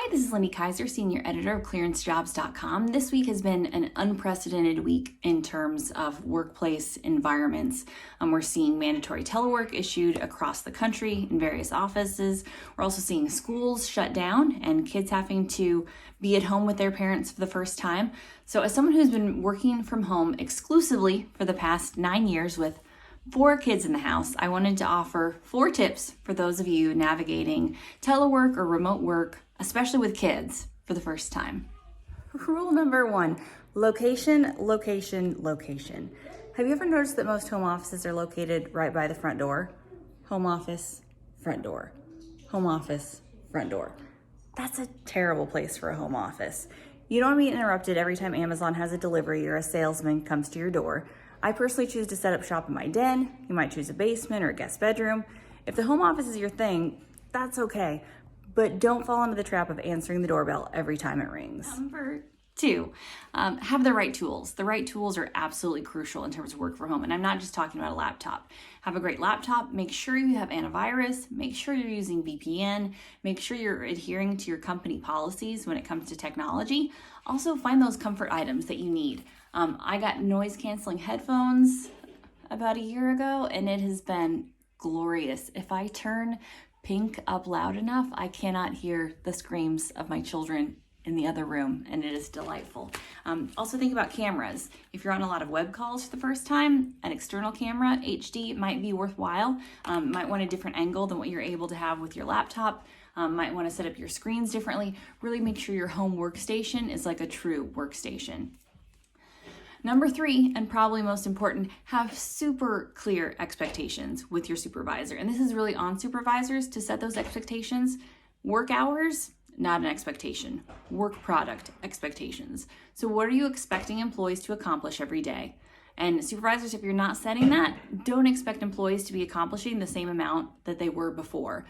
Hi, this is Lindy Kaiser, Senior Editor of ClearanceJobs.com. This week has been an unprecedented week in terms of workplace environments. We're seeing mandatory telework issued across the country in various offices. We're also seeing schools shut down and kids having to be at home with their parents for the first time. So as someone who's been working from home exclusively for the past 9 years with 4 kids in the house, I wanted to offer 4 tips for those of you navigating telework or remote work, especially with kids, for the first time. Rule number 1, location, location, location. Have you ever noticed that most home offices are located right by the front door? Home office, front door. Home office, front door. That's a terrible place for a home office. You don't want to be interrupted every time Amazon has a delivery or a salesman comes to your door. I personally choose to set up shop in my den. You might choose a basement or a guest bedroom. If the home office is your thing, that's okay, but don't fall into the trap of answering the doorbell every time it rings. Number 2, have the right tools. The right tools are absolutely crucial in terms of work from home, and I'm not just talking about a laptop. Have a great laptop, make sure you have antivirus, make sure you're using VPN, make sure you're adhering to your company policies when it comes to technology. Also, find those comfort items that you need. I got noise canceling headphones about a year ago, and it has been glorious. If I turn Pink up loud enough, I cannot hear the screams of my children in the other room, and it is delightful. Also think about cameras. If you're on a lot of web calls for the first time, an external camera, HD, might be worthwhile. Might want a different angle than what you're able to have with your laptop. Might want to set up your screens differently. Really make sure your home workstation is like a true workstation. Number 3, and probably most important, have super clear expectations with your supervisor. And this is really on supervisors to set those expectations. Work hours, not an expectation. Work product, expectations. So what are you expecting employees to accomplish every day? And supervisors, if you're not setting that, don't expect employees to be accomplishing the same amount that they were before.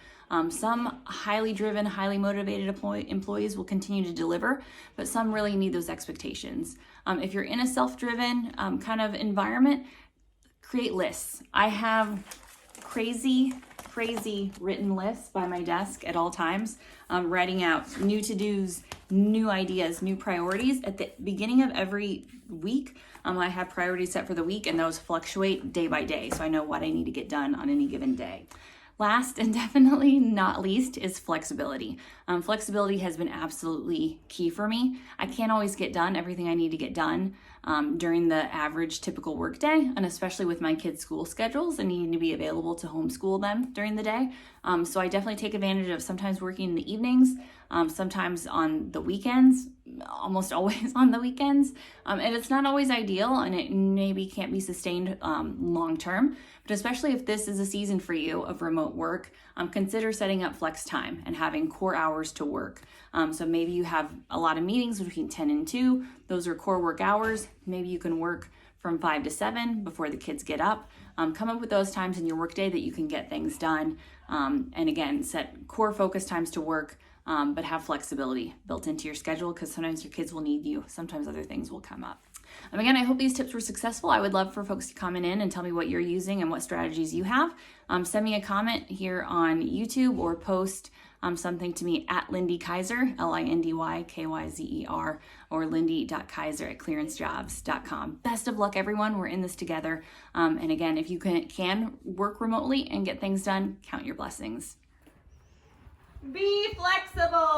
Some highly driven, highly motivated employees will continue to deliver, but some really need those expectations. If you're in a self-driven kind of environment, create lists. I have crazy written lists by my desk at all times, writing out new to-dos, new ideas, new priorities. At the beginning of every week, I have priorities set for the week, and those fluctuate day by day, so I know what I need to get done on any given day. Last and definitely not least is flexibility. Flexibility has been absolutely key for me. I can't always get done everything I need to get done during the average typical workday, and especially with my kids' school schedules and needing to be available to homeschool them during the day. So I definitely take advantage of sometimes working in the evenings, sometimes on the weekends, almost always on the weekends. And it's not always ideal, and it maybe can't be sustained long term, but especially if this is a season for you of remote work, consider setting up flex time and having core hours to work. So maybe you have a lot of meetings between 10 and 2. Those are core work hours. Maybe you can work from 5 to 7 before the kids get up. Come up with those times in your workday that you can get things done. And again, set core focus times to work, but have flexibility built into your schedule, because sometimes your kids will need you. Sometimes other things will come up. Again, I hope these tips were successful. I would love for folks to comment in and tell me what you're using and what strategies you have. Send me a comment here on YouTube, or post something to me at Lindy Kaiser, LindyKyzer, or lindy.kaiser@clearancejobs.com. Best of luck, everyone. We're in this together. And again, if you can work remotely and get things done, count your blessings. Be flexible.